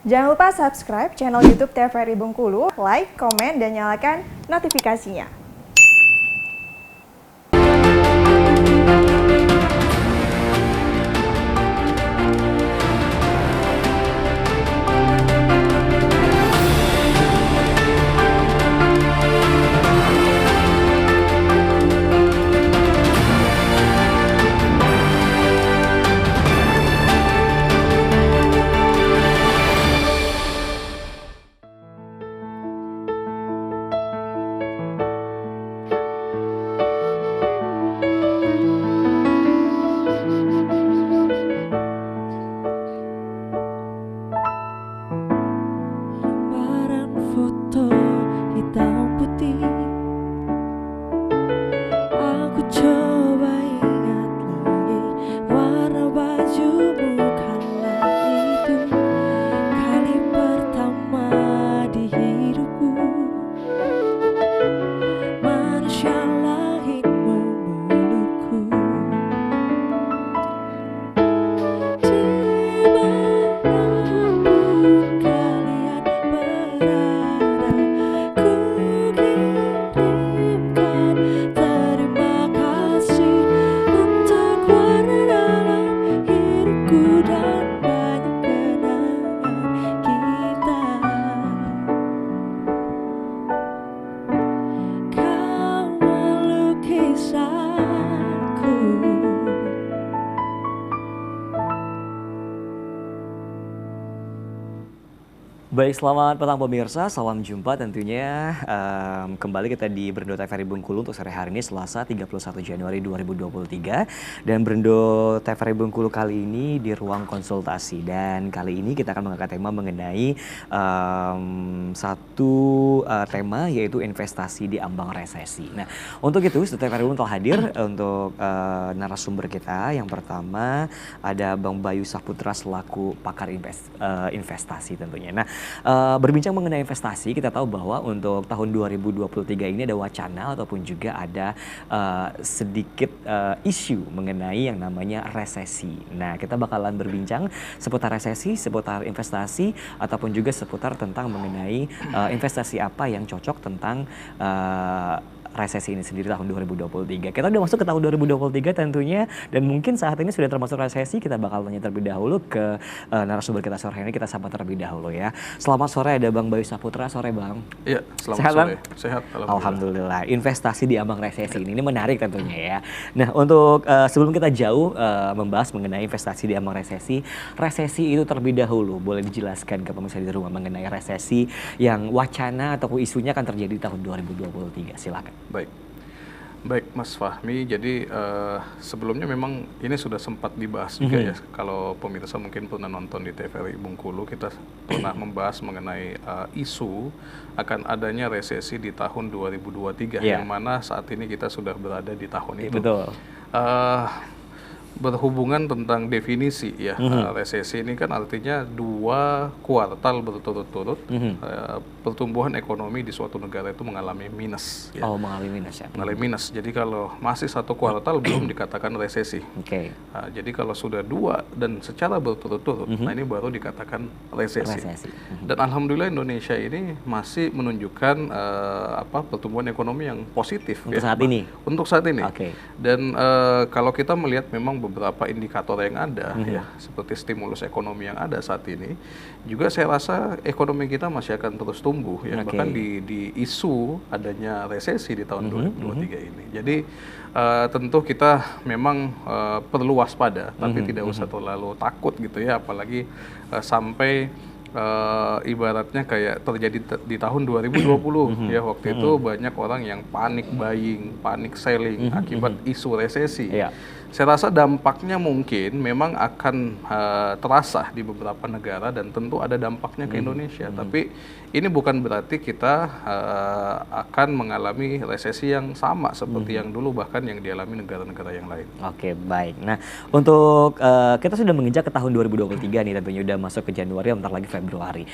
Jangan lupa subscribe channel YouTube TVRI Bengkulu, like, komen, dan nyalakan notifikasinya. Foto hitam putih, aku coba ingat lagi warna bajumu kala itu, kali pertama di hidupku manusia lain memelukku. Dimanapun kalian berada, ku kirimkan terima kasih untuk warna dalam hidupku dan banyak kenangan kita. Kau melukis aku. Baik, selamat petang pemirsa, salam jumpa tentunya kembali kita di Berendo TVRI Bengkulu untuk sore hari ini Selasa 31 Januari 2023. Dan Berendo TVRI Bengkulu kali ini di ruang konsultasi, dan kali ini kita akan mengangkat tema mengenai satu tema, yaitu investasi di ambang resesi. Nah, untuk itu Studio TVRI Bengkulu telah hadir untuk narasumber kita. Yang pertama ada Bang Bayu Saputra selaku pakar investasi tentunya. Nah, berbincang mengenai investasi, kita tahu bahwa untuk tahun 2023 ini ada wacana ataupun juga ada sedikit isu mengenai yang namanya resesi. Nah, kita bakalan berbincang seputar resesi, seputar investasi, ataupun juga seputar tentang mengenai investasi apa yang cocok tentang resesi ini sendiri tahun 2023. Kita udah masuk ke tahun 2023 tentunya, dan mungkin saat ini sudah termasuk resesi. Kita bakal tanya terlebih dahulu ke narasumber kita sore ini. Kita sapa terlebih dahulu ya. Selamat sore, ada Bang Bayu Saputra. Sore Bang. Iya, selamat Sehat, sore. Bang? Sehat, Alhamdulillah. Investasi di ambang resesi ini menarik tentunya ya. Nah, untuk sebelum kita jauh membahas mengenai investasi di ambang resesi itu terlebih dahulu boleh dijelaskan ke pemirsa di rumah mengenai resesi yang wacana atau isunya akan terjadi di tahun 2023. Silakan. Baik Mas Fahmi, jadi sebelumnya memang ini sudah sempat dibahas juga ya. Kalau pemirsa mungkin pernah nonton di TVRI Bengkulu, kita pernah membahas mengenai isu akan adanya resesi di tahun 2023, yang mana saat ini kita sudah berada di tahun itu. Betul. Berhubungan tentang definisi ya, resesi ini kan artinya 2 kuartal berturut-turut pertumbuhan ekonomi di suatu negara itu mengalami minus. Ya. Oh, mengalami minus ya. Mengalami minus. Jadi kalau masih 1 kuartal belum dikatakan resesi. Oke. Jadi kalau sudah 2 dan secara berturut-turut, nah ini baru dikatakan resesi. Dan alhamdulillah Indonesia ini masih menunjukkan pertumbuhan ekonomi yang positif untuk ya, saat ini. Untuk saat ini. Oke. Dan kalau kita melihat memang beberapa indikator yang ada ya, seperti stimulus ekonomi yang ada saat ini, juga saya rasa ekonomi kita masih akan terus tumbuh ya. Bahkan di isu adanya resesi di tahun 2023 ini. Jadi tentu kita memang perlu waspada, tapi tidak usah terlalu takut gitu ya, apalagi sampai ibaratnya kayak terjadi di tahun 2020 ya, waktu itu banyak orang yang panik buying, panik selling akibat isu resesi. Saya rasa dampaknya mungkin memang akan terasa di beberapa negara, dan tentu ada dampaknya ke Indonesia. Tapi ini bukan berarti kita akan mengalami resesi yang sama seperti yang dulu, bahkan yang dialami negara-negara yang lain. Oke, baik. Nah, untuk kita sudah menginjak ke tahun 2023 nih, tentunya udah masuk ke Januari, bentar lagi Februari.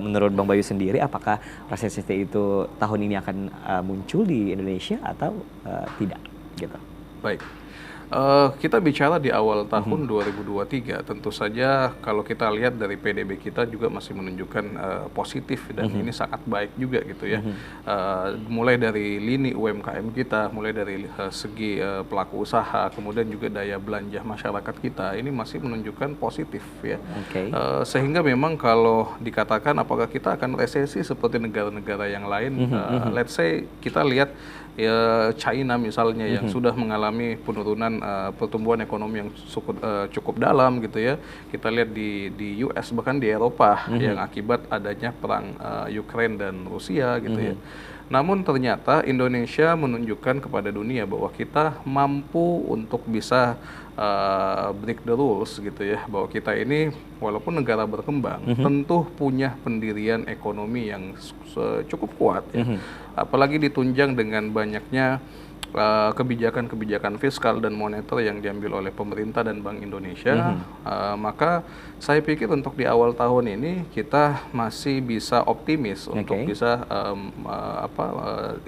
Menurut Bang Bayu sendiri, apakah resesi itu tahun ini akan muncul di Indonesia atau tidak? Gitu. Baik. Kita bicara di awal tahun 2023, tentu saja kalau kita lihat dari PDB kita juga masih menunjukkan positif dan ini sangat baik juga gitu ya. Mulai dari lini UMKM kita, mulai dari segi pelaku usaha, kemudian juga daya belanja masyarakat kita, ini masih menunjukkan positif ya. Sehingga memang kalau dikatakan apakah kita akan resesi seperti negara-negara yang lain, let's say kita lihat ya China misalnya yang sudah mengalami penurunan pertumbuhan ekonomi yang cukup dalam gitu ya. Kita lihat di US bahkan di Eropa yang akibat adanya perang Ukraine dan Rusia gitu ya. Namun ternyata Indonesia menunjukkan kepada dunia bahwa kita mampu untuk bisa break the rules gitu ya, bahwa kita ini walaupun negara berkembang tentu punya pendirian ekonomi yang cukup kuat ya. Apalagi ditunjang dengan banyaknya kebijakan-kebijakan fiskal dan moneter yang diambil oleh pemerintah dan Bank Indonesia, maka saya pikir untuk di awal tahun ini kita masih bisa optimis untuk bisa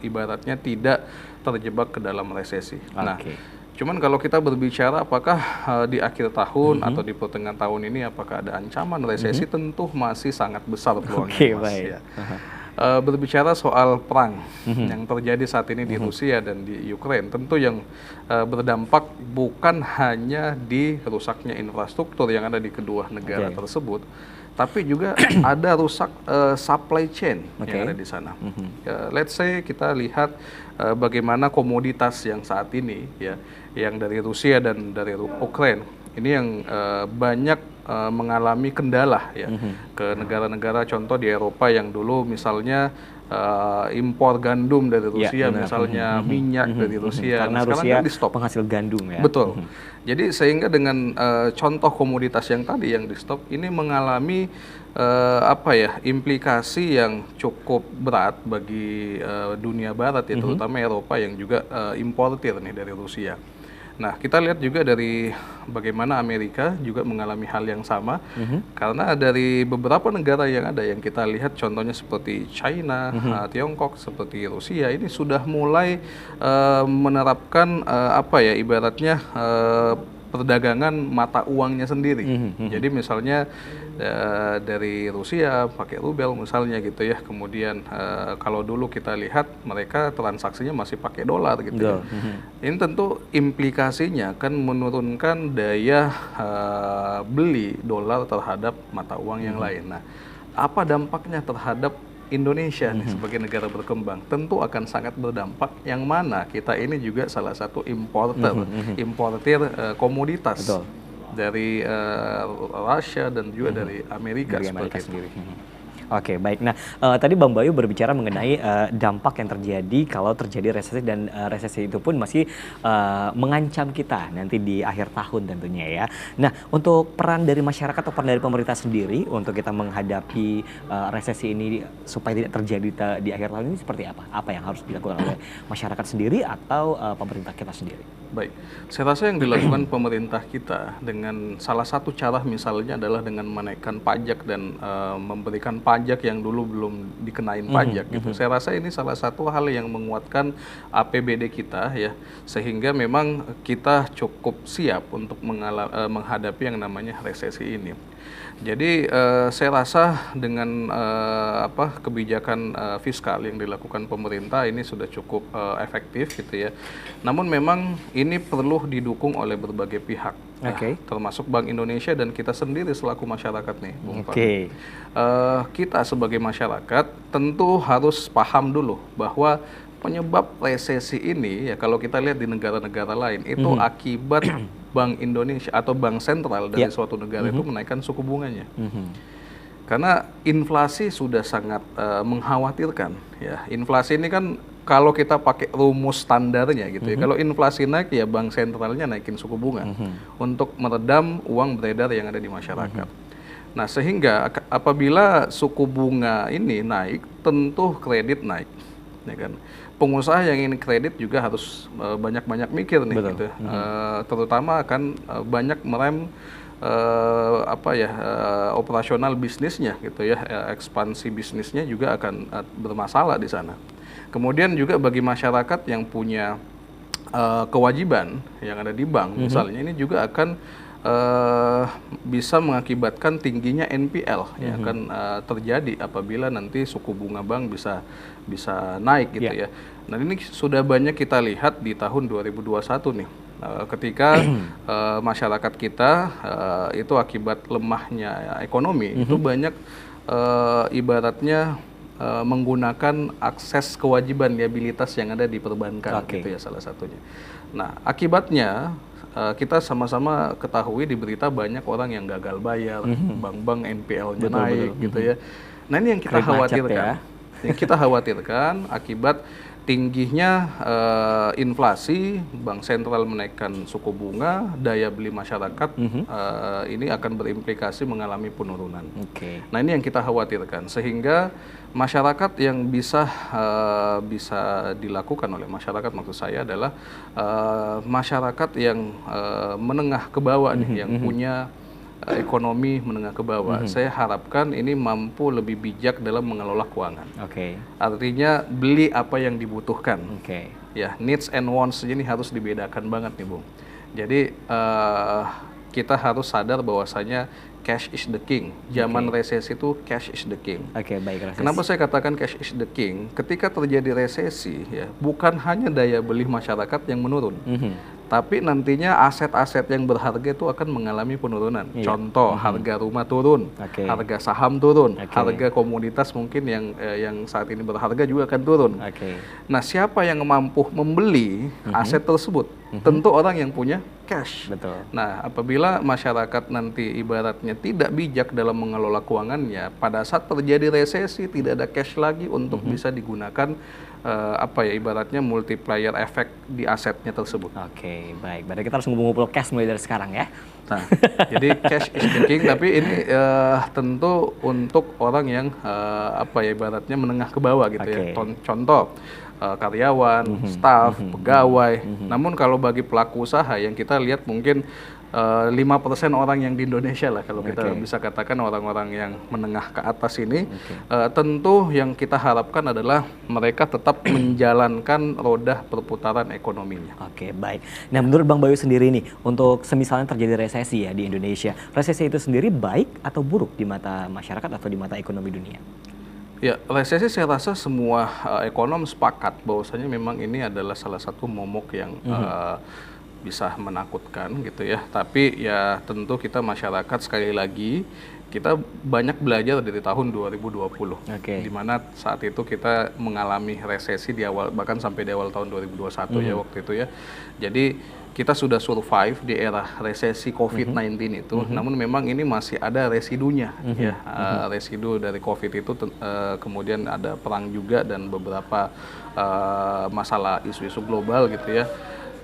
ibaratnya tidak terjebak ke dalam resesi. Nah, cuman kalau kita berbicara apakah di akhir tahun atau di pertengahan tahun ini apakah ada ancaman resesi, tentu masih sangat besar peluangnya, Mas. Ya. Berbicara soal perang yang terjadi saat ini di Rusia dan di Ukraine, tentu yang berdampak bukan hanya di rusaknya infrastruktur yang ada di kedua negara tersebut, tapi juga ada rusak supply chain yang ada di sana. Let's say kita lihat bagaimana komoditas yang saat ini ya, yang dari Rusia dan dari Ukraine ini yang banyak mengalami kendala ya ke negara-negara contoh di Eropa yang dulu misalnya impor gandum dari Rusia, misalnya minyak dari Rusia, karena sekarang Rusia kan di stop. Penghasil gandum ya. Betul. Jadi sehingga dengan contoh komoditas yang tadi yang di stop ini mengalami implikasi yang cukup berat bagi dunia barat ya, terutama Eropa yang juga importir nih dari Rusia. Nah, kita lihat juga dari bagaimana Amerika juga mengalami hal yang sama, karena dari beberapa negara yang ada yang kita lihat contohnya seperti China, Tiongkok, seperti Rusia, ini sudah mulai menerapkan ibaratnya perdagangan mata uangnya sendiri. Jadi misalnya dari Rusia pakai rubel misalnya gitu ya. Kemudian kalau dulu kita lihat mereka transaksinya masih pakai dolar gitu ya. Ini tentu implikasinya kan menurunkan daya beli dolar terhadap mata uang yang lain. Nah, apa dampaknya terhadap Indonesia nih sebagai negara berkembang? Tentu akan sangat berdampak, yang mana kita ini juga salah satu importer komoditas dari Rusia dan juga dari Amerika sendiri. Oke, baik. Nah, tadi Bang Bayu berbicara mengenai dampak yang terjadi kalau terjadi resesi, dan resesi itu pun masih mengancam kita nanti di akhir tahun tentunya ya. Nah, untuk peran dari masyarakat atau peran dari pemerintah sendiri untuk kita menghadapi resesi ini supaya tidak terjadi di akhir tahun ini seperti apa? Apa yang harus dilakukan oleh masyarakat sendiri atau pemerintah kita sendiri? Baik, saya rasa yang dilakukan pemerintah kita dengan salah satu cara misalnya adalah dengan menaikkan pajak dan memberikan pajak yang dulu belum dikenain pajak gitu. Saya rasa ini salah satu hal yang menguatkan APBD kita ya, sehingga memang kita cukup siap untuk menghadapi yang namanya resesi ini. Jadi saya rasa dengan kebijakan fiskal yang dilakukan pemerintah ini sudah cukup efektif gitu ya. Namun memang ini perlu didukung oleh berbagai pihak, termasuk Bank Indonesia dan kita sendiri selaku masyarakat nih, Bung Fahmi. Kita sebagai masyarakat tentu harus paham dulu bahwa penyebab resesi ini ya, kalau kita lihat di negara-negara lain itu akibat Bank Indonesia atau bank sentral dari suatu negara itu menaikkan suku bunganya. Karena inflasi sudah sangat mengkhawatirkan ya. Inflasi ini kan kalau kita pakai rumus standarnya gitu ya, kalau inflasi naik ya bank sentralnya naikin suku bunga untuk meredam uang beredar yang ada di masyarakat. Nah, sehingga apabila suku bunga ini naik, tentu kredit naik, ya kan. Pengusaha yang ingin kredit juga harus banyak-banyak mikir nih, gitu. Terutama akan banyak merem operasional bisnisnya, gitu ya. Ekspansi bisnisnya juga akan bermasalah di sana. Kemudian juga bagi masyarakat yang punya kewajiban yang ada di bank misalnya ini juga akan bisa mengakibatkan tingginya NPL yang akan terjadi apabila nanti suku bunga bank bisa naik gitu ya. Nah ini sudah banyak kita lihat di tahun 2021 nih. Ketika masyarakat kita itu akibat lemahnya ekonomi itu banyak ibaratnya menggunakan akses kewajiban liabilitas yang ada di perbankan gitu ya salah satunya. Nah akibatnya kita sama-sama ketahui di berita banyak orang yang gagal bayar, bank-bank NPL-nya naik gitu ya. Nah ini yang kita khawatirkan. Yang kita khawatirkan akibat tingginya inflasi, bank sentral menaikkan suku bunga, daya beli masyarakat ini akan berimplikasi mengalami penurunan. Nah ini yang kita khawatirkan sehingga masyarakat yang bisa dilakukan oleh masyarakat maksud saya adalah masyarakat yang menengah ke bawah nih, yang punya ekonomi menengah ke bawah. Saya harapkan ini mampu lebih bijak dalam mengelola keuangan. Artinya beli apa yang dibutuhkan. Ya, needs and wants ini harus dibedakan banget nih, Bung. Jadi kita harus sadar bahwasanya cash is the king. Zaman resesi itu cash is the king. Baik. Kenapa saya katakan cash is the king? Ketika terjadi resesi, ya bukan hanya daya beli masyarakat yang menurun, tapi nantinya aset-aset yang berharga itu akan mengalami penurunan. Contoh, harga rumah turun, harga saham turun, harga komoditas mungkin yang saat ini berharga juga akan turun. Nah, siapa yang mampu membeli aset tersebut? Tentu orang yang punya cash. Nah, apabila masyarakat nanti ibaratnya tidak bijak dalam mengelola keuangannya, pada saat terjadi resesi tidak ada cash lagi untuk bisa digunakan ibaratnya multiplier effect di asetnya tersebut. Baik. Berarti kita harus ngumpul cash mulai dari sekarang ya. Nah, jadi cash is the king, tapi ini tentu untuk orang yang ibaratnya menengah ke bawah gitu ya. Contoh karyawan, staf, pegawai. Namun kalau bagi pelaku usaha yang kita lihat mungkin 5% orang yang di Indonesia lah kalau kita bisa katakan orang-orang yang menengah ke atas ini, tentu yang kita harapkan adalah mereka tetap menjalankan roda perputaran ekonominya. Baik. Nah menurut Bang Bayu sendiri nih, untuk semisalnya terjadi resesi ya di Indonesia, resesi itu sendiri baik atau buruk di mata masyarakat atau di mata ekonomi dunia? Ya, resesi saya rasa semua ekonom sepakat bahwasanya memang ini adalah salah satu momok yang bisa menakutkan gitu ya. Tapi ya tentu kita masyarakat sekali lagi kita banyak belajar dari tahun 2020. Di mana saat itu kita mengalami resesi di awal bahkan sampai di awal tahun 2021 ya waktu itu ya. Jadi kita sudah survive di era resesi COVID-19 itu, namun memang ini masih ada residunya ya. Residu dari COVID itu kemudian ada perang juga dan beberapa masalah isu-isu global gitu ya.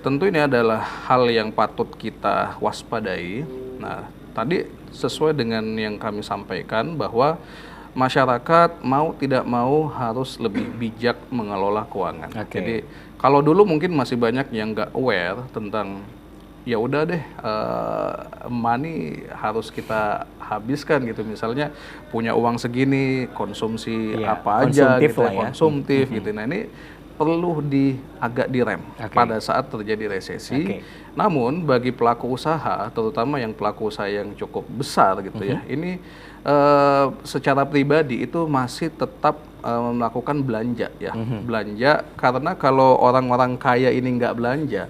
Tentu ini adalah hal yang patut kita waspadai. Nah, tadi sesuai dengan yang kami sampaikan bahwa masyarakat mau tidak mau harus lebih bijak mengelola keuangan. Jadi kalau dulu mungkin masih banyak yang nggak aware tentang ya udah deh money harus kita habiskan gitu, misalnya punya uang segini konsumsi apa aja gitu konsumtif gitu. Nah ini perlu agak direm pada saat terjadi resesi. Namun bagi pelaku usaha, terutama yang pelaku usaha yang cukup besar gitu ya, ini secara pribadi itu masih tetap melakukan belanja ya, belanja karena kalau orang-orang kaya ini nggak belanja,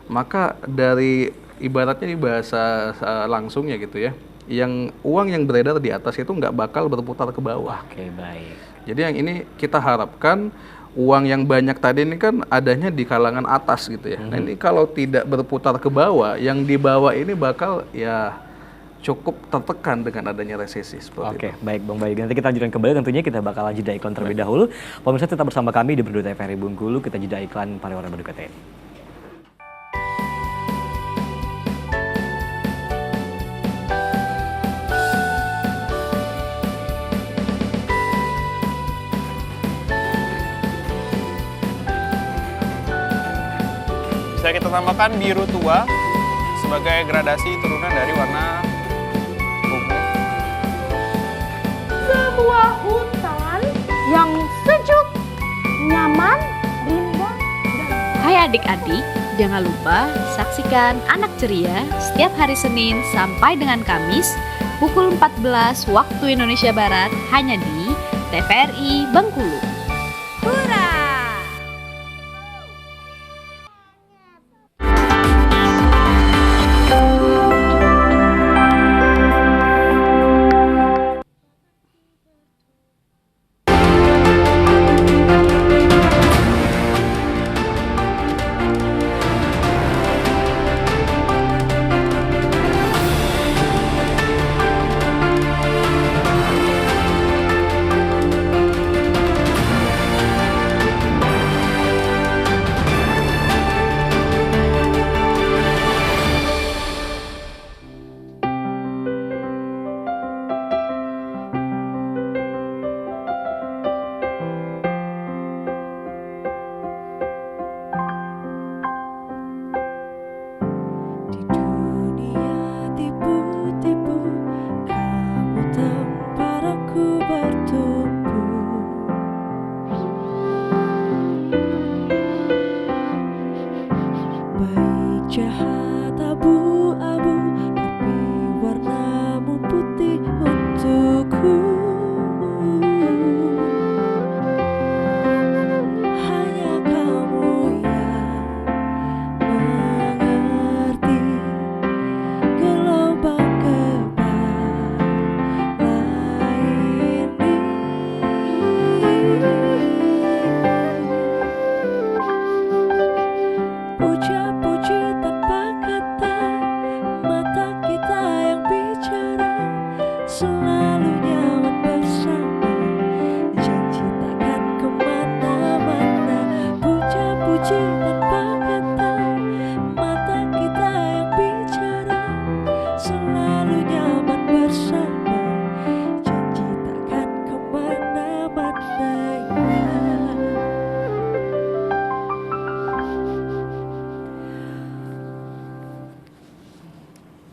maka dari ibaratnya di bahasa langsungnya gitu ya, yang uang yang beredar di atas itu nggak bakal berputar ke bawah. Baik. Jadi yang ini kita harapkan uang yang banyak tadi ini kan adanya di kalangan atas gitu ya. Nah ini kalau tidak berputar ke bawah, yang di bawah ini bakal ya cukup tertekan dengan adanya resesi seperti itu. Baik Bang Bayu. Nanti kita lanjutkan kembali, tentunya kita bakal jeda iklan terlebih dahulu. Pemirsa tetap bersama kami di Berdua TVRI Bengkulu, kita jeda iklan pariwara berikut ini. Bisa kita tambahkan biru tua sebagai gradasi turunan dari warna ungu. Sebuah hutan yang sejuk, nyaman, rindang, dan... Hai adik-adik, Jangan lupa saksikan Anak Ceria setiap hari Senin sampai dengan Kamis pukul 14 waktu Indonesia Barat hanya di TVRI Bengkulu. Hurra! Di dunia tipu-tipu, kamu tempat aku bertumbuh. Baik jahat abu-abu, tapi warnamu putih untukku. Hanya kamu yang mengerti gelombang kepala ini. Puja-puji tanpa kata, mata kita yang bicara, selalu nyaman bersama, janji takkan kemana-mana. Puja-puji tanpa kata, mata kita yang bicara, selalu nyaman bersama, janji takkan kemana-mana.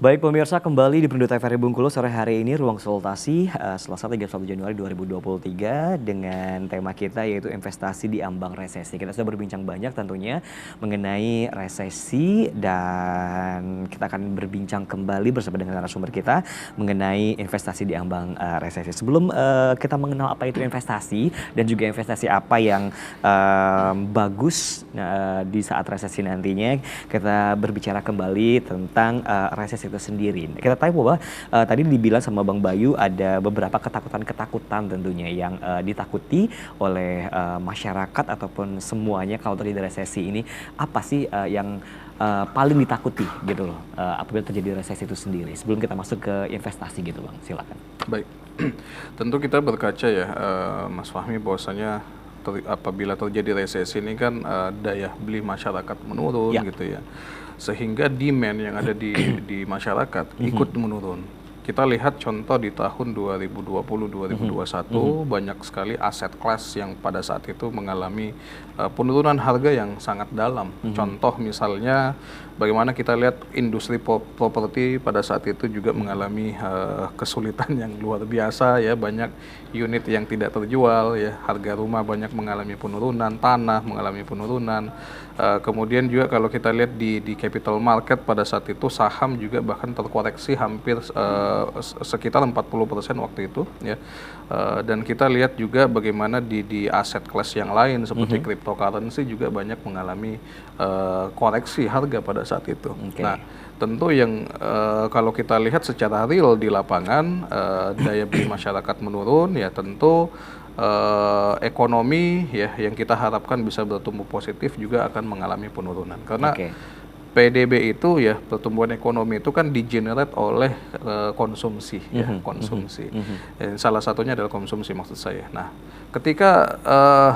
Baik pemirsa, kembali di Perindu TVRI Bengkulu sore hari ini ruang konsultasi Selasa 31 Januari 2023 dengan tema kita yaitu investasi di ambang resesi. Kita sudah berbincang banyak tentunya mengenai resesi dan kita akan berbincang kembali bersama dengan narasumber kita mengenai investasi di ambang resesi. Sebelum kita mengenal apa itu investasi dan juga investasi apa yang bagus di saat resesi nantinya, kita berbicara kembali tentang resesi itu sendiri. Kita tahu bahwa tadi dibilang sama Bang Bayu ada beberapa ketakutan-ketakutan tentunya yang ditakuti oleh masyarakat ataupun semuanya kalau terjadi resesi ini. Apa sih yang paling ditakuti gitu loh apabila terjadi resesi itu sendiri? Sebelum kita masuk ke investasi gitu Bang, silakan. Baik, tentu kita berkaca ya Mas Fahmi bahwasanya apabila terjadi resesi ini kan daya beli masyarakat menurun gitu ya. Sehingga demand yang ada di masyarakat ikut menurun. Kita lihat contoh di tahun 2020-2021 banyak sekali aset kelas yang pada saat itu mengalami penurunan harga yang sangat dalam. Contoh misalnya bagaimana kita lihat industri properti pada saat itu juga mengalami kesulitan yang luar biasa ya, banyak unit yang tidak terjual ya, harga rumah banyak mengalami penurunan, tanah mengalami penurunan. Kemudian juga kalau kita lihat di capital market pada saat itu saham juga bahkan terkoreksi hampir sekitar 40% waktu itu ya. Dan kita lihat juga bagaimana di aset kelas yang lain seperti cryptocurrency juga banyak mengalami koreksi harga pada saat itu. Nah, tentu yang kalau kita lihat secara real di lapangan daya beli masyarakat menurun ya, tentu ekonomi ya yang kita harapkan bisa bertumbuh positif juga akan mengalami penurunan karena PDB itu ya, pertumbuhan ekonomi itu kan digenerate oleh konsumsi ya, konsumsi. Salah satunya adalah konsumsi maksud saya. Nah, ketika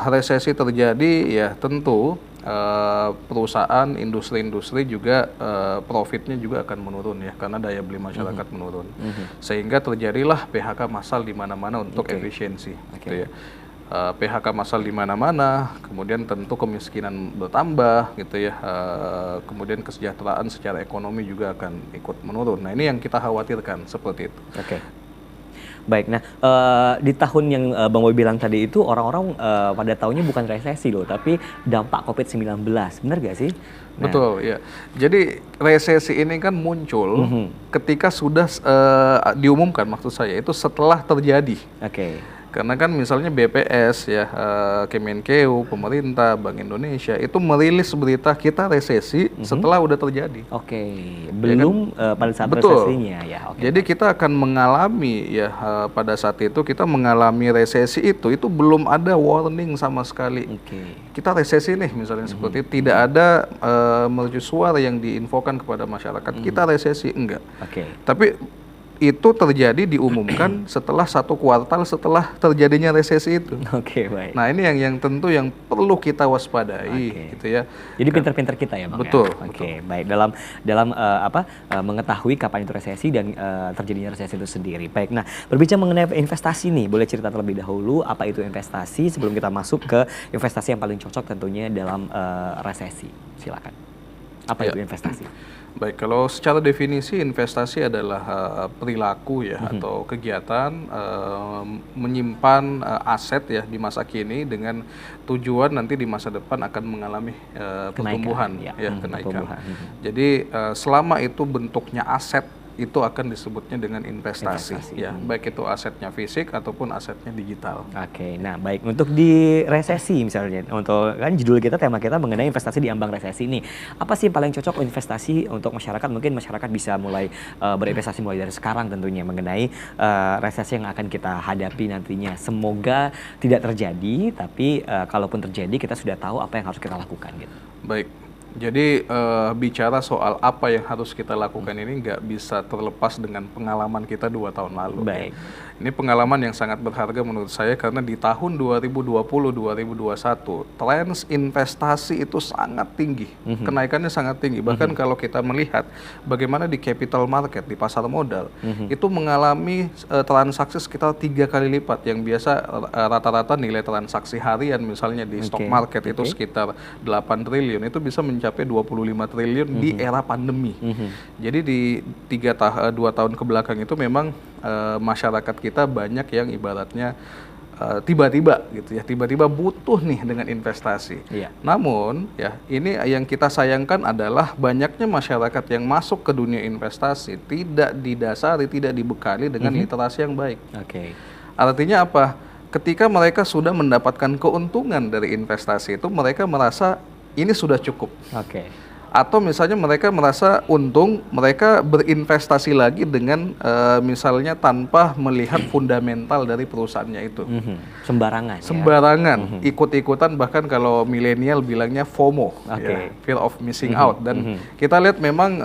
resesi terjadi ya tentu perusahaan, industri-industri juga profitnya juga akan menurun ya, karena daya beli masyarakat menurun. Sehingga terjadilah PHK massal di mana-mana untuk efisiensi gitu ya. PHK massal di mana-mana, kemudian tentu kemiskinan bertambah gitu ya, kemudian kesejahteraan secara ekonomi juga akan ikut menurun. Nah, ini yang kita khawatirkan seperti itu. Baik, nah di tahun yang Bang Boy bilang tadi itu orang-orang pada tahunnya bukan resesi loh, tapi dampak COVID-19, benar gak sih? Nah, Betul, ya. Jadi resesi ini kan muncul ketika sudah diumumkan, maksud saya itu setelah terjadi. Oke. Karena kan misalnya BPS ya, Kemenkeu, pemerintah, Bank Indonesia itu merilis berita kita resesi setelah udah terjadi. Oke, belum pada saat Betul. resesinya ya. Oke. Jadi kita akan mengalami ya pada saat itu kita mengalami resesi itu belum ada warning sama sekali. Oke. Kita resesi nih misalnya seperti itu. Tidak ada mercusuar yang diinfokan kepada masyarakat kita resesi, enggak. Oke. Tapi itu terjadi diumumkan setelah 1 kuartal setelah terjadinya resesi itu. Oke, baik. Nah ini yang tentu yang perlu kita waspadai, Oke. gitu ya. Jadi pinter-pinter kita ya, Bang. Betul, Ya? Oke, baik. Dalam mengetahui kapan itu resesi dan terjadinya resesi itu sendiri. Baik. Nah, berbicara mengenai investasi nih, boleh cerita terlebih dahulu apa itu investasi sebelum kita masuk ke investasi yang paling cocok tentunya dalam resesi. Silakan. Apa Ya. itu investasi? Baik, kalau secara definisi investasi adalah perilaku ya atau kegiatan menyimpan aset ya di masa kini dengan tujuan nanti di masa depan akan mengalami pertumbuhan ya. Kenaikan. Pertumbuhan. Jadi selama itu bentuknya aset itu akan disebutnya dengan investasi. Ya, baik itu asetnya fisik ataupun asetnya digital. Oke, nah baik untuk di resesi misalnya, untuk kan judul kita, tema kita mengenai investasi di ambang resesi ini, apa sih yang paling cocok investasi untuk masyarakat? Mungkin masyarakat bisa mulai berinvestasi mulai dari sekarang tentunya mengenai resesi yang akan kita hadapi nantinya. Semoga tidak terjadi, tapi kalaupun terjadi kita sudah tahu apa yang harus kita lakukan gitu. Baik. Jadi bicara soal apa yang harus kita lakukan ini nggak bisa terlepas dengan pengalaman kita 2 tahun lalu. Baik. Ya. Ini pengalaman yang sangat berharga menurut saya karena di tahun 2020-2021 tren investasi itu sangat tinggi, kenaikannya sangat tinggi. Bahkan kalau kita melihat bagaimana di capital market, di pasar modal, itu mengalami transaksi sekitar 3 kali lipat. Yang biasa rata-rata nilai transaksi harian misalnya di stock market itu sekitar 8 triliun, itu bisa mencapai 25 triliun di era pandemi. Jadi di 2 tahun kebelakang itu memang masyarakat kita banyak yang ibaratnya tiba-tiba gitu ya, tiba-tiba butuh nih dengan investasi. Iya. Namun ya ini yang kita sayangkan adalah banyaknya masyarakat yang masuk ke dunia investasi tidak didasari, tidak dibekali dengan literasi yang baik. Oke. Artinya apa? Ketika mereka sudah mendapatkan keuntungan dari investasi itu, mereka merasa ini sudah cukup. Oke. Atau misalnya mereka merasa untung, mereka berinvestasi lagi dengan misalnya tanpa melihat fundamental dari perusahaannya itu. Sembarangan. Sembarangan, ikut-ikutan, bahkan kalau milenial bilangnya FOMO, ya, fear of missing out. Dan kita lihat memang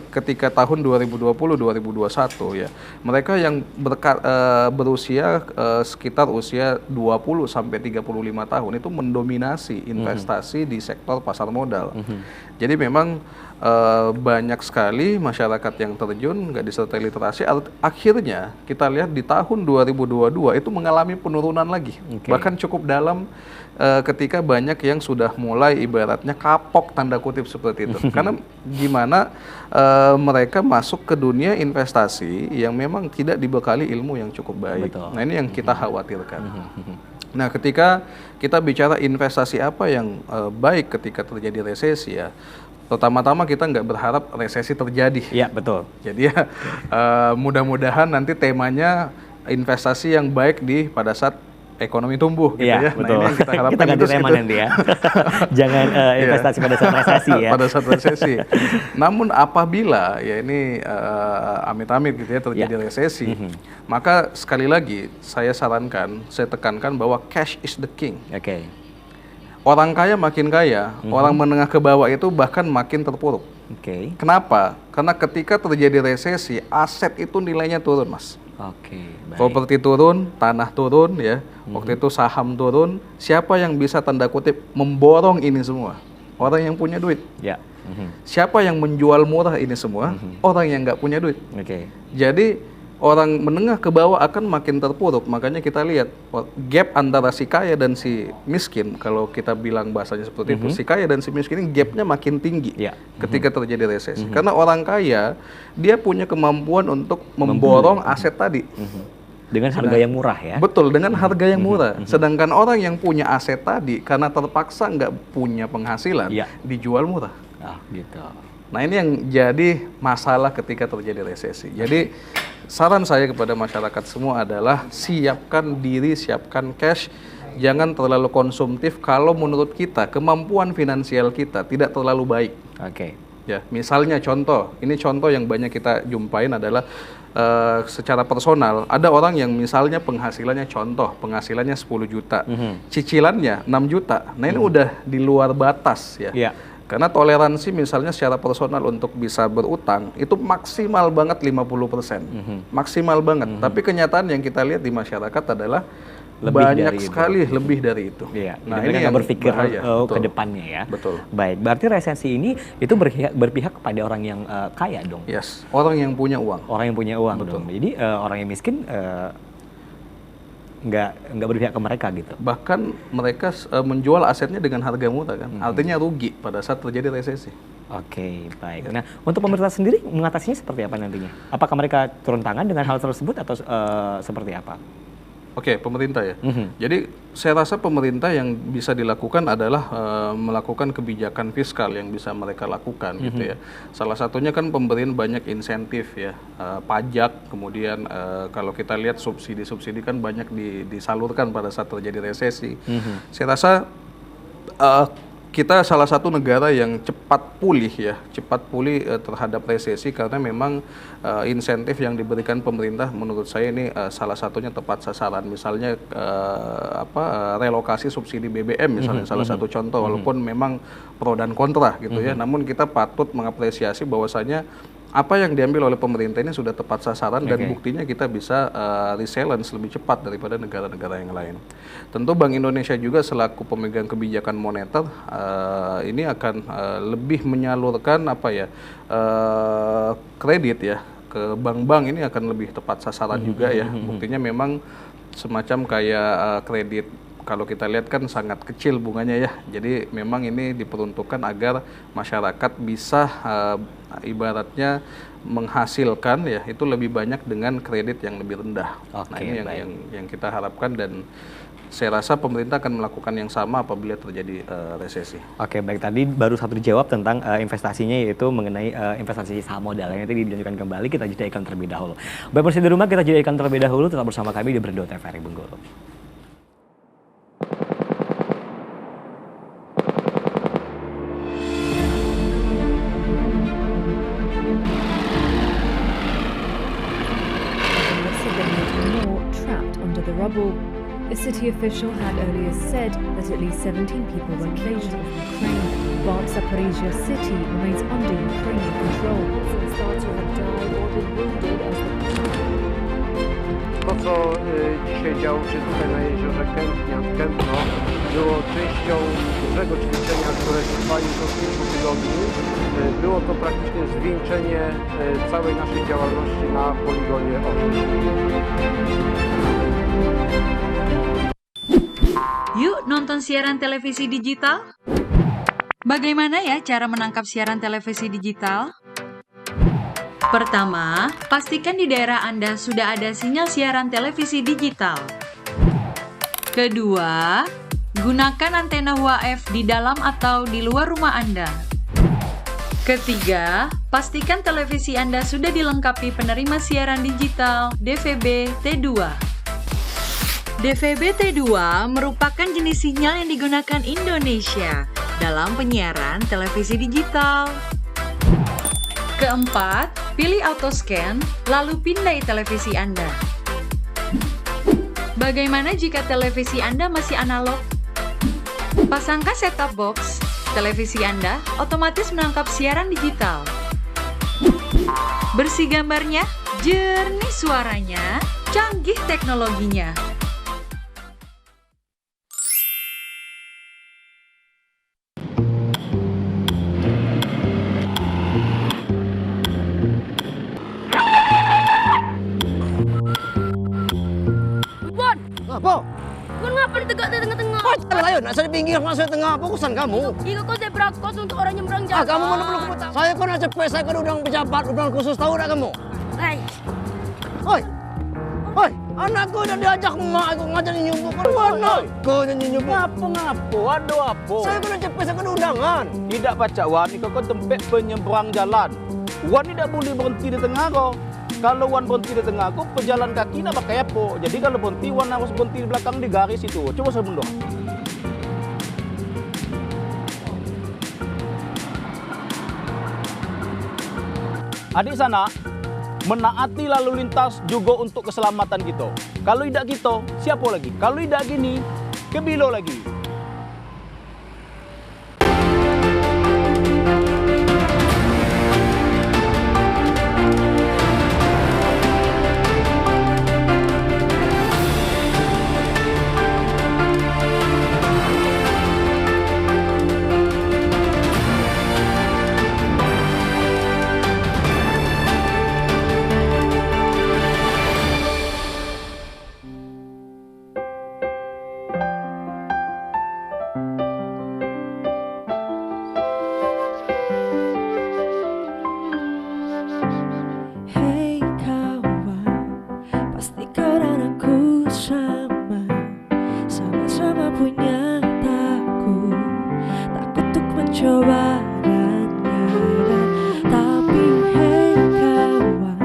ketika tahun 2020-2021 ya, mereka yang berusia sekitar usia 20 sampai 35 tahun itu mendominasi investasi di sektor pasar modal. Jadi memang banyak sekali masyarakat yang terjun, nggak disertai literasi. Akhirnya kita lihat di tahun 2022 itu mengalami penurunan lagi. Bahkan cukup dalam ketika banyak yang sudah mulai ibaratnya kapok tanda kutip seperti itu. Karena gimana mereka masuk ke dunia investasi yang memang tidak dibekali ilmu yang cukup baik. Betul. Nah ini yang kita khawatirkan. Nah, ketika kita bicara investasi apa yang baik ketika terjadi resesi ya, pertama-tama kita nggak berharap resesi terjadi. Iya, betul. Jadi ya mudah-mudahan nanti temanya investasi yang baik pada saat ekonomi tumbuh gitu ya. Betul. Nah, ini yang kita harapkan kita ganti tema nanti ya. Jangan investasi pada saat resesi ya. Pada saat resesi. Namun apabila ya ini amit-amit gitu ya terjadi resesi, maka sekali lagi saya sarankan, saya tekankan bahwa cash is the king. Oke. Orang kaya makin kaya, orang menengah ke bawah itu bahkan makin terpuruk. Oke. Kenapa? Karena ketika terjadi resesi, aset itu nilainya turun, Mas. Oke, baik. Properti turun, tanah turun ya. Waktu itu saham turun. Siapa yang bisa tanda kutip memborong ini semua? Orang yang punya duit. Ya. Siapa yang menjual murah ini semua? Orang yang nggak punya duit. Oke. Jadi orang menengah ke bawah akan makin terpuruk. Makanya kita lihat gap antara si kaya dan si miskin. Kalau kita bilang bahasanya seperti itu, si kaya dan si miskin ini gapnya makin tinggi ketika terjadi resesi. Karena orang kaya dia punya kemampuan untuk memborong aset tadi. Dengan harga yang murah ya. Betul, dengan harga yang murah. Sedangkan orang yang punya aset tadi karena terpaksa nggak punya penghasilan, Iya. dijual murah. Ah, gitu. Nah ini yang jadi masalah ketika terjadi resesi. Jadi saran saya kepada masyarakat semua adalah siapkan diri, siapkan cash, jangan terlalu konsumtif kalau menurut kita kemampuan finansial kita tidak terlalu baik. Oke. Ya, misalnya contoh, ini contoh yang banyak kita jumpain adalah secara personal, ada orang yang misalnya penghasilannya 10 juta, cicilannya 6 juta. Nah ini udah di luar batas ya. Iya. Karena toleransi misalnya secara personal untuk bisa berutang itu maksimal banget 50%. Maksimal banget. Tapi kenyataan yang kita lihat di masyarakat adalah Lebih banyak dari itu. sekali lebih dari itu. Iya, Nah, ini ini yang berpikir bahaya. ke Betul. depannya ya. Betul. Baik, berarti resesi ini itu berpihak kepada orang yang kaya dong. Yes, orang yang punya uang. Orang yang punya uang Betul. dong. Jadi orang yang miskin nggak berpihak ke mereka gitu. Bahkan mereka menjual asetnya dengan harga murah kan. Artinya rugi pada saat terjadi resesi. Oke, baik. Nah, untuk pemerintah sendiri mengatasinya seperti apa nantinya? Apakah mereka turun tangan dengan hal tersebut atau seperti apa? Oke, pemerintah ya. Jadi saya rasa pemerintah yang bisa dilakukan adalah melakukan kebijakan fiskal yang bisa mereka lakukan gitu ya. Salah satunya kan pemberian banyak insentif ya, pajak, kemudian kalau kita lihat subsidi-subsidi kan banyak disalurkan pada saat terjadi resesi. Saya rasa kita salah satu negara yang cepat pulih ya, terhadap resesi karena memang insentif yang diberikan pemerintah menurut saya ini salah satunya tepat sasaran. Misalnya relokasi subsidi BBM misalnya salah satu contoh, walaupun memang pro dan kontra gitu ya. Namun kita patut mengapresiasi bahwasanya apa yang diambil oleh pemerintah ini sudah tepat sasaran dan buktinya kita bisa resilience lebih cepat daripada negara-negara yang lain. Tentu Bank Indonesia juga selaku pemegang kebijakan moneter ini akan lebih menyalurkan kredit ya ke bank-bank, ini akan lebih tepat sasaran juga ya. Buktinya memang semacam kayak kredit kalau kita lihat kan sangat kecil bunganya ya. Jadi memang ini diperuntukkan agar masyarakat bisa ibaratnya menghasilkan ya itu lebih banyak dengan kredit yang lebih rendah. Oke, Nah ini baik. yang kita harapkan dan saya rasa pemerintah akan melakukan yang sama apabila terjadi resesi. Oke, baik. Tadi baru satu dijawab tentang investasinya, yaitu mengenai investasi saham modal. Yang nanti dilanjutkan kembali, kita jeda iklan terlebih dahulu. Baik, pemirsa di rumah, kita jeda iklan terlebih dahulu. Tetap bersama kami di Berdua TVRI Bengkulu. More trapped under the rubble. A city official had earlier said that at least 17 people were killed in Ukraine, but Zaporizhia city remains under Ukrainian control. Since thoughts have died or been wounded as To, co dzisiaj działo się tutaj na jeziorze Kępno, było częścią dużego ćwiczenia, które trwa już od kilku tygodni. Było to praktycznie zwieńczenie całej naszej działalności na poligonie Orzech. Yuk nonton siaran televisi digital. Bagaimana ya cara menangkap siaran televisi digital? Pertama, pastikan di daerah Anda sudah ada sinyal siaran televisi digital. Kedua, gunakan antena UHF di dalam atau di luar rumah Anda. Ketiga, pastikan televisi Anda sudah dilengkapi penerima siaran digital DVB T2. DVB T2 merupakan jenis sinyal yang digunakan Indonesia dalam penyiaran televisi digital. Keempat, pilih autoscan, lalu pindai televisi Anda. Bagaimana jika televisi Anda masih analog? Pasangkan set-top box, televisi Anda otomatis menangkap siaran digital. Bersih gambarnya, jernih suaranya, canggih teknologinya. Apa? Kau ngapa di tengah-tengah? Oh, jalan ayo, nak saya di pinggir, nak saya tengah. Apa urusan kamu? Jika kau zebra cross untuk orang nyebrang jalan. Kamu mana perlu kamu tahu? Saya kau nak cepet, saya kau udang pejabat, udang khusus, tahu tak kamu? Hai. Oi. Oi. Anakku udah diajak emak aku ngajak nyumbuk kan anakku nyanyi nyumbuk. Ngapo, ada apa? Saya kena cepet, saya kena undangan. Tidak baca wan, kau kan tempat penyeberang jalan. Wan tidak boleh berhenti di tengah kau. Kalau wan berhenti di tengah kau, pejalan kaki nak pakai apa? Jadi kalau berhenti, wan harus berhenti di belakang di garis itu. Coba saya mundur. Adik sana, menaati lalu lintas juga untuk keselamatan kita. Kalau tidak kita, siapa lagi? Kalau tidak gini, kebilo lagi. Hei kawan, pasti kau dan aku sama, sama-sama punya takut untuk mencoba dan gagal. Tapi hei kawan,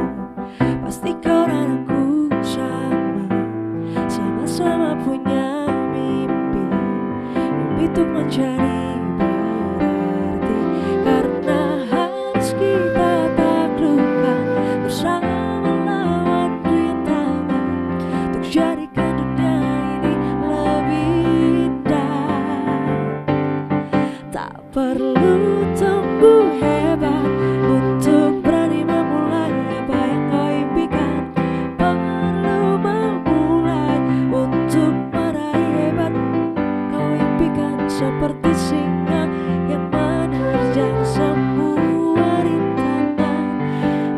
pasti kau dan aku sama-sama punya mimpi untuk mencari berarti. Karena harus kita taklukkan bersama lawan rintangan untuk jadikan dunia ini lebih indah. Tak perlu tunggu hebat untuk berani memulai apa yang kau impikan. Perlu memulai untuk meraih hebat kau impikan. Seperti singa yang menerjang semua rintangan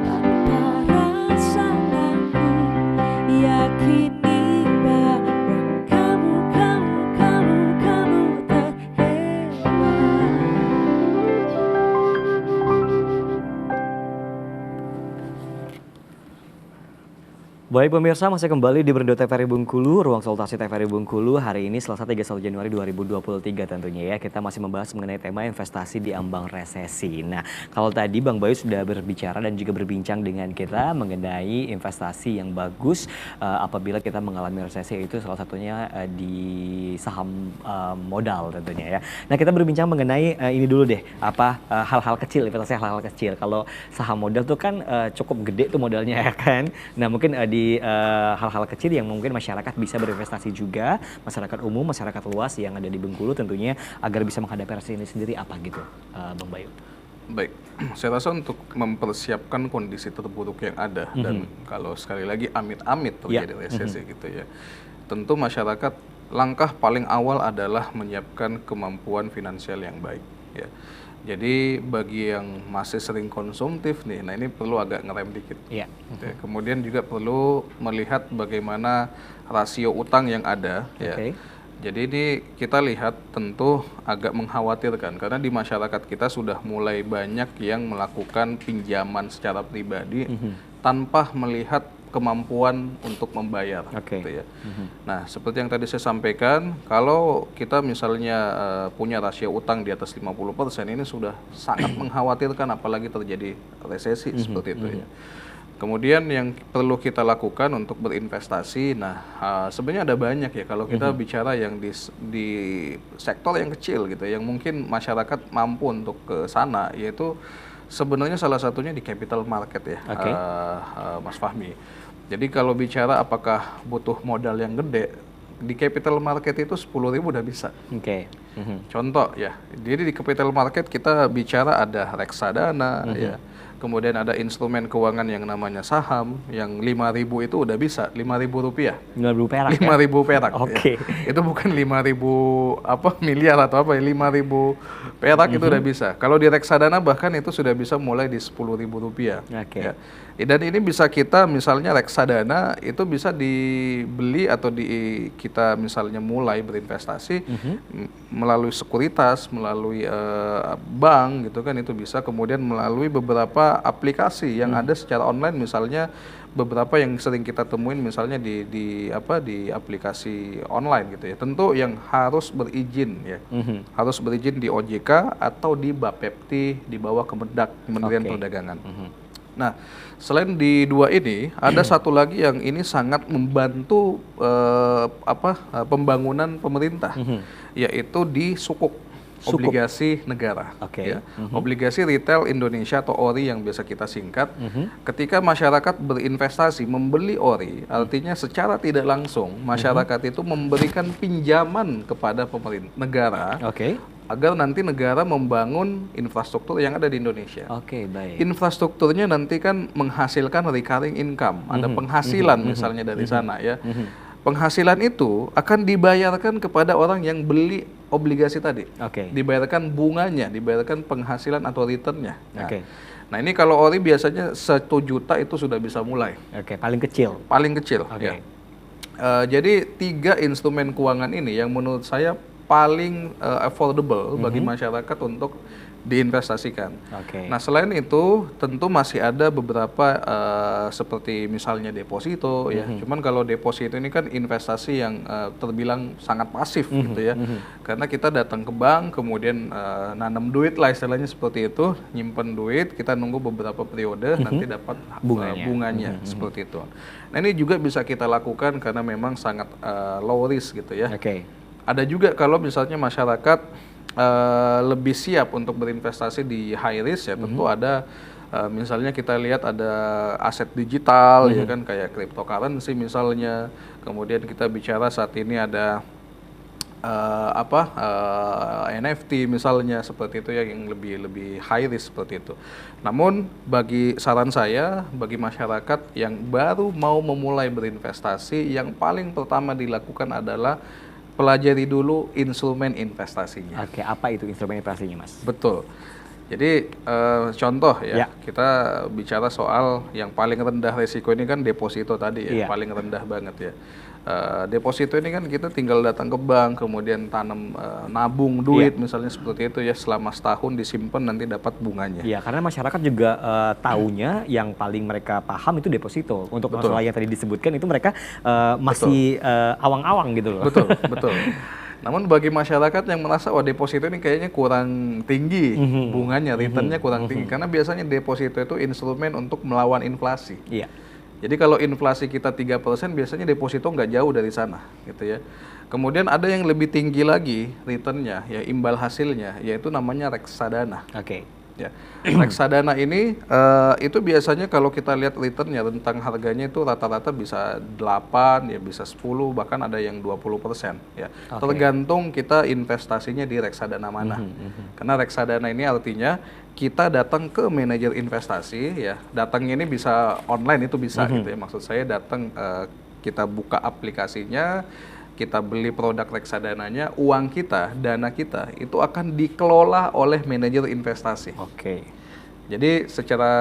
tanpa rasa takut, yakini bahwa kamu terhebat. Baik pemirsa, masih kembali di Berindo TVRI Bengkulu, ruang konsultasi TVRI Bengkulu. Hari ini Selasa 31 Januari 2023 tentunya ya. Kita masih membahas mengenai tema investasi di ambang resesi. Nah, kalau tadi Bang Bayu sudah berbicara dan juga berbincang dengan kita mengenai investasi yang bagus apabila kita mengalami resesi, itu salah satunya di saham modal tentunya ya. Nah, kita berbincang mengenai ini dulu deh, hal-hal kecil, investasi hal-hal kecil. Kalau saham modal tuh kan cukup gede tuh modalnya ya kan. Nah, mungkin di hal-hal kecil yang mungkin masyarakat bisa berinvestasi juga, masyarakat umum, masyarakat luas yang ada di Bengkulu tentunya, agar bisa menghadapi resesi ini sendiri apa gitu, Bang Bayu? Baik, saya rasa untuk mempersiapkan kondisi terburuk yang ada dan kalau sekali lagi amit-amit terjadi resesi gitu ya, tentu masyarakat langkah paling awal adalah menyiapkan kemampuan finansial yang baik ya. Jadi bagi yang masih sering konsumtif nih, nah ini perlu agak ngerem dikit. Ya, kemudian juga perlu melihat bagaimana rasio utang yang ada. Ya. Jadi ini kita lihat tentu agak mengkhawatirkan karena di masyarakat kita sudah mulai banyak yang melakukan pinjaman secara pribadi tanpa melihat kemampuan untuk membayar. Gitu ya. Nah, seperti yang tadi saya sampaikan, kalau kita misalnya punya rasio utang di atas 50%, ini sudah sangat mengkhawatirkan apalagi terjadi resesi seperti itu ya. Kemudian yang perlu kita lakukan untuk berinvestasi, nah sebenarnya ada banyak ya kalau kita bicara yang di sektor yang kecil gitu, yang mungkin masyarakat mampu untuk ke sana, yaitu sebenarnya salah satunya di capital market ya, Mas Fahmi. Jadi kalau bicara apakah butuh modal yang gede, di capital market itu 10.000 udah bisa. Contoh ya, jadi di capital market kita bicara ada reksadana ya. Kemudian ada instrumen keuangan yang namanya saham, yang 5.000 itu udah bisa, 5.000 rupiah. 5.000 perak 5.000 perak. Ya? Itu bukan 5.000 miliar atau apa ya, 5.000 perak itu udah bisa. Kalau di reksadana bahkan itu sudah bisa mulai di 10.000 rupiah. Ya. Dan ini bisa kita misalnya reksadana itu bisa dibeli atau kita misalnya mulai berinvestasi melalui sekuritas, melalui bank gitu kan, itu bisa, kemudian melalui beberapa aplikasi yang ada secara online, misalnya beberapa yang sering kita temuin misalnya di aplikasi online gitu ya. Tentu yang harus berizin ya. Harus berizin di OJK atau di Bapepti di bawah Kementerian Perdagangan. Nah, selain di dua ini, ada satu lagi yang ini sangat membantu pembangunan pemerintah, yaitu di sukuk, obligasi negara. Ya. Obligasi retail Indonesia atau ORI yang biasa kita singkat. Ketika masyarakat berinvestasi membeli ORI, artinya secara tidak langsung masyarakat itu memberikan pinjaman kepada pemerintah negara. Agar nanti negara membangun infrastruktur yang ada di Indonesia. Baik. Infrastrukturnya nanti kan menghasilkan recurring income, ada penghasilan misalnya dari sana ya. Penghasilan itu akan dibayarkan kepada orang yang beli obligasi tadi. Dibayarkan bunganya, dibayarkan penghasilan atau returnnya. Nah ini kalau ORI biasanya 1 juta itu sudah bisa mulai. Paling kecil. Paling kecil. Ya. Jadi 3 instrumen keuangan ini yang menurut saya paling affordable bagi masyarakat untuk diinvestasikan. Nah selain itu tentu masih ada beberapa seperti misalnya deposito ya. Cuman kalau deposito ini kan investasi yang terbilang sangat pasif gitu ya. Karena kita datang ke bank kemudian nanam duit lah istilahnya seperti itu, nyimpen duit, kita nunggu beberapa periode nanti dapat bunganya seperti itu. Nah ini juga bisa kita lakukan karena memang sangat low risk gitu ya. Ada juga kalau misalnya masyarakat lebih siap untuk berinvestasi di high risk ya, tentu ada misalnya kita lihat ada aset digital ya kan, kayak cryptocurrency misalnya. Kemudian kita bicara saat ini ada NFT misalnya seperti itu ya, yang lebih high risk seperti itu. Namun saran saya bagi masyarakat yang baru mau memulai berinvestasi, yang paling pertama dilakukan adalah pelajari dulu instrumen investasinya. Apa itu instrumen investasinya, Mas? Betul. Jadi contoh ya, kita bicara soal yang paling rendah resiko ini kan deposito tadi ya, paling rendah banget ya. Deposito ini kan kita tinggal datang ke bank, kemudian nabung duit misalnya seperti itu ya, selama setahun disimpan nanti dapat bunganya. Iya, karena masyarakat juga taunya yang paling mereka paham itu deposito. Untuk masalah yang tadi disebutkan itu mereka masih awang-awang gitu loh. Betul. Namun bagi masyarakat yang merasa deposito ini kayaknya kurang tinggi bunganya, returnnya kurang tinggi, karena biasanya deposito itu instrumen untuk melawan inflasi. Jadi kalau inflasi kita 3%, biasanya deposito nggak jauh dari sana, gitu ya. Kemudian ada yang lebih tinggi lagi returnnya, ya imbal hasilnya, yaitu namanya reksadana. Ya. Reksadana ini itu biasanya kalau kita lihat returnnya, tentang harganya itu rata-rata bisa 8, ya bisa 10, bahkan ada yang 20%. Ya. Tergantung kita investasinya di reksadana mana. Karena reksadana ini artinya kita datang ke manajer investasi, ya datangnya ini bisa online, itu bisa gitu ya. Maksud saya datang, kita buka aplikasinya, kita beli produk reksadananya, uang kita, dana kita itu akan dikelola oleh manajer investasi. Jadi secara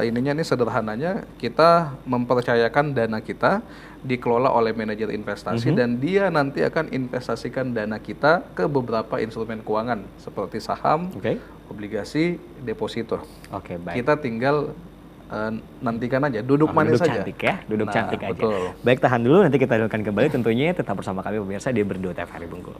ininya nih sederhananya, kita mempercayakan dana kita dikelola oleh manajer investasi dan dia nanti akan investasikan dana kita ke beberapa instrumen keuangan seperti saham, obligasi, deposito. Baik. Kita tinggal nantikan aja, duduk manis saja. Cantik ya, duduk cantik aja. Betul. Baik, tahan dulu, nanti kita lanjutkan kembali tentunya. Tetap bersama kami pemirsa di Berdua TVRI Bengkulu.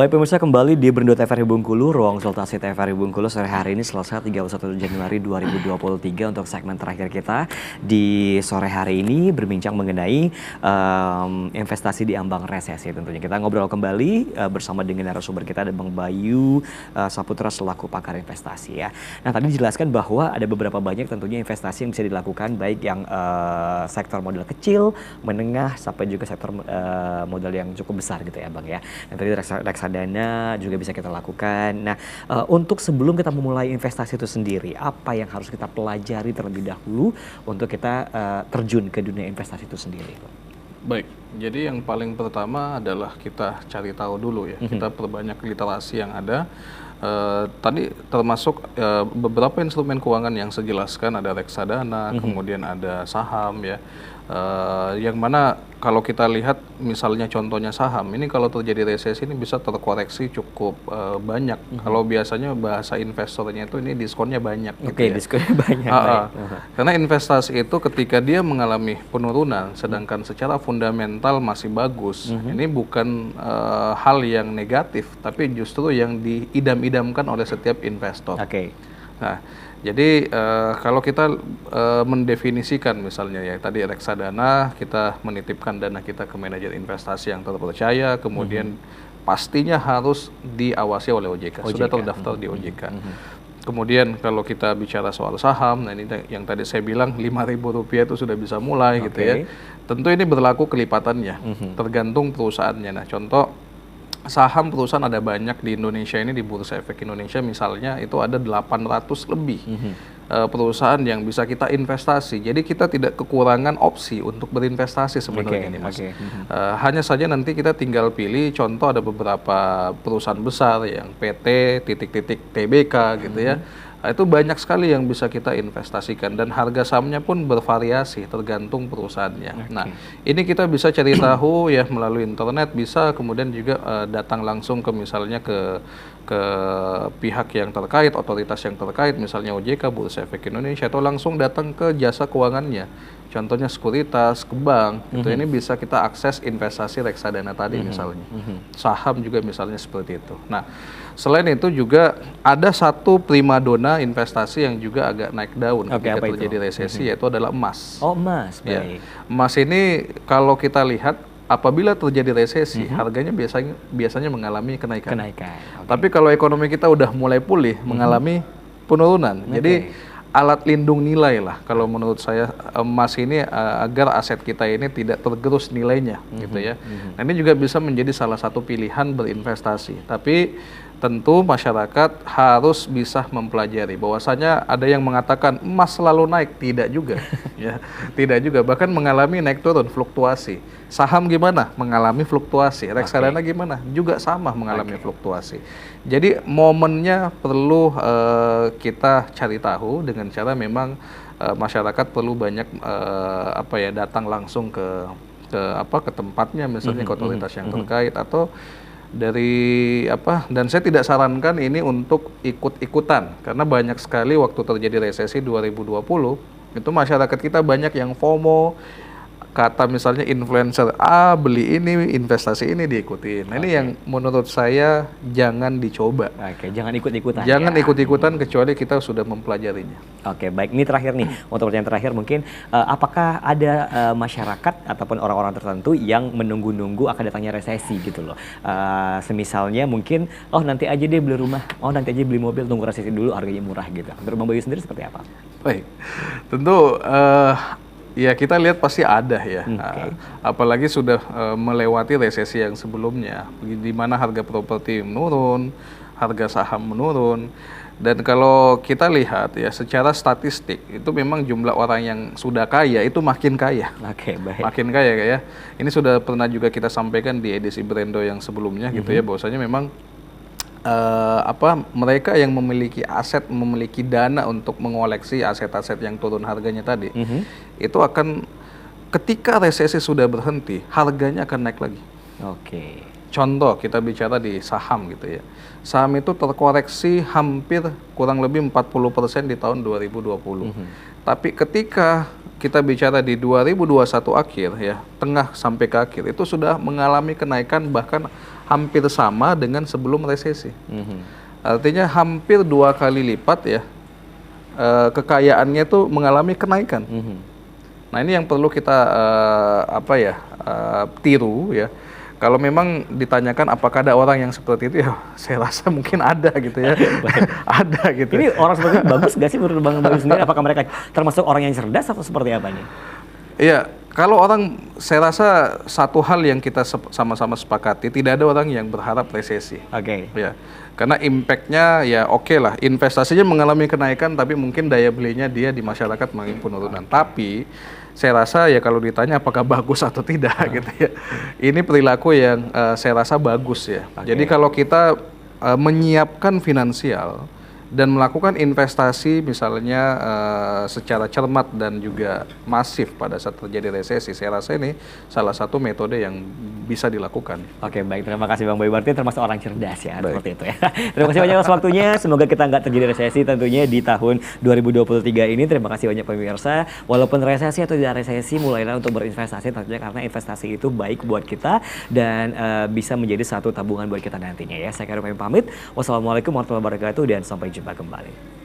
Baik pemirsa, kembali di Berindo TVRI Bengkulu, ruang konsultasi TVRI Bengkulu sore hari ini Selasa 31 Januari 2023 untuk segmen terakhir kita di sore hari ini berbincang mengenai investasi di ambang resesi tentunya. Kita ngobrol kembali bersama dengan narasumber kita ada Bang Bayu Saputra selaku pakar investasi ya. Nah tadi dijelaskan bahwa ada beberapa banyak tentunya investasi yang bisa dilakukan baik yang sektor modal kecil, menengah sampai juga sektor modal yang cukup besar gitu ya Bang ya. Yang tadi reksadana juga bisa kita lakukan. Nah, untuk sebelum kita memulai investasi itu sendiri, apa yang harus kita pelajari terlebih dahulu untuk kita terjun ke dunia investasi itu sendiri? Baik, jadi yang paling pertama adalah kita cari tahu dulu ya. Kita perbanyak literasi yang ada. Tadi termasuk beberapa instrumen keuangan yang saya jelaskan, ada reksadana, kemudian ada saham ya. Yang mana kalau kita lihat misalnya contohnya saham ini kalau terjadi resesi ini bisa terkoreksi cukup banyak. Kalau biasanya bahasa investornya itu ini diskonnya banyak. Oke, diskonnya banyak. Karena investasi itu ketika dia mengalami penurunan, sedangkan secara fundamental masih bagus, ini bukan hal yang negatif, tapi justru yang diidam-idamkan oleh setiap investor. Nah, jadi kalau kita mendefinisikan misalnya ya tadi reksadana, kita menitipkan dana kita ke manajer investasi yang terpercaya, kemudian pastinya harus diawasi oleh OJK. Sudah terdaftar di OJK. Kemudian kalau kita bicara soal saham, nah ini yang tadi saya bilang Rp5.000 itu sudah bisa mulai gitu ya. Tentu ini berlaku kelipatannya, tergantung perusahaannya. Nah contoh saham perusahaan ada banyak di Indonesia ini, di Bursa Efek Indonesia misalnya itu ada 800 lebih perusahaan yang bisa kita investasi. Jadi kita tidak kekurangan opsi untuk berinvestasi sebenarnya ini Mas. Hanya saja nanti kita tinggal pilih, contoh ada beberapa perusahaan besar yang PT, TBK gitu ya. Itu banyak sekali yang bisa kita investasikan dan harga sahamnya pun bervariasi tergantung perusahaannya. Nah, ini kita bisa cari tahu ya melalui internet, bisa kemudian juga datang langsung ke misalnya ke pihak yang terkait, otoritas yang terkait, misalnya OJK, Bursa Efek Indonesia, atau langsung datang ke jasa keuangannya. Contohnya sekuritas, ke bank, itu ini bisa kita akses investasi reksadana tadi misalnya. Saham juga misalnya seperti itu. Nah, selain itu juga ada satu primadona investasi yang juga agak naik daun ketika terjadi resesi, yaitu adalah emas. Oh, emas. Baik. Ya. Emas ini kalau kita lihat apabila terjadi resesi, harganya biasanya mengalami kenaikan. Tapi kalau ekonomi kita udah mulai pulih, mengalami penurunan. Jadi alat lindung nilai lah kalau menurut saya emas ini agar aset kita ini tidak tergerus nilainya gitu ya. Nah, ini juga bisa menjadi salah satu pilihan berinvestasi. Tapi tentu masyarakat harus bisa mempelajari bahwasanya ada yang mengatakan emas selalu naik, tidak juga ya. Tidak juga, bahkan mengalami naik turun, fluktuasi. Saham gimana? Mengalami fluktuasi. Reksadana gimana? Juga sama mengalami fluktuasi. Jadi momennya perlu kita cari tahu dengan cara memang masyarakat perlu banyak datang langsung ke tempatnya, misalnya ke otoritas yang terkait atau dari dan saya tidak sarankan ini untuk ikut-ikutan karena banyak sekali waktu terjadi resesi 2020 itu masyarakat kita banyak yang FOMO, kata misalnya influencer A beli ini, investasi ini diikutin. Nah, ini yang menurut saya jangan dicoba. Jangan ikut-ikutan. Jangan ikut-ikutan kecuali kita sudah mempelajarinya. Baik. Ini terakhir nih, untuk pertanyaan terakhir mungkin, apakah ada masyarakat ataupun orang-orang tertentu yang menunggu-nunggu akan datangnya resesi gitu loh? Semisalnya mungkin, nanti aja deh beli rumah, nanti aja beli mobil, tunggu resesi dulu harganya murah gitu. Menurut Bang Bayu sendiri seperti apa? Baik, tentu ya kita lihat pasti ada ya, apalagi sudah melewati resesi yang sebelumnya, di mana harga properti menurun, harga saham menurun, dan kalau kita lihat ya secara statistik itu memang jumlah orang yang sudah kaya itu makin kaya, makin kaya ya. Ini sudah pernah juga kita sampaikan di edisi Berindo yang sebelumnya gitu ya, bahwasanya memang mereka yang memiliki aset, memiliki dana untuk mengoleksi aset-aset yang turun harganya tadi, itu akan ketika resesi sudah berhenti, harganya akan naik lagi. Contoh kita bicara di saham gitu ya. Saham itu terkoreksi hampir kurang lebih 40% di tahun 2020. Tapi ketika kita bicara di 2021 akhir ya, tengah sampai ke akhir itu sudah mengalami kenaikan bahkan hampir sama dengan sebelum resesi. Artinya hampir 2 kali lipat ya kekayaannya itu mengalami kenaikan. Nah ini yang perlu kita tiru ya. Kalau memang ditanyakan apakah ada orang yang seperti itu, ya saya rasa mungkin ada gitu ya. Ada gitu. Ini orang seperti itu bagus nggak sih menurut Bang Bayu sendiri? Apakah mereka termasuk orang yang cerdas atau seperti apa nih? Iya, kalau orang, saya rasa satu hal yang kita sama-sama sepakati, tidak ada orang yang berharap resesi. Oke. Ya, karena impact-nya ya oke lah, investasinya mengalami kenaikan, tapi mungkin daya belinya dia di masyarakat mengalami penurunan. Tapi saya rasa ya kalau ditanya apakah bagus atau tidak gitu ya, ini perilaku yang saya rasa bagus ya. Jadi kalau kita menyiapkan finansial dan melakukan investasi misalnya secara cermat dan juga masif pada saat terjadi resesi, saya rasa ini salah satu metode yang bisa dilakukan. Oke, baik, terima kasih Bang Bayu, berarti termasuk orang cerdas ya, seperti itu ya. Terima kasih banyak atas waktunya, semoga kita nggak terjadi resesi tentunya di tahun 2023 ini. Terima kasih banyak pemirsa, walaupun resesi atau tidak resesi, mulailah untuk berinvestasi tentunya, karena investasi itu baik buat kita dan bisa menjadi satu tabungan buat kita nantinya ya. Saya Karim pamit, wassalamualaikum warahmatullahi wabarakatuh dan sampai jumpa kembali.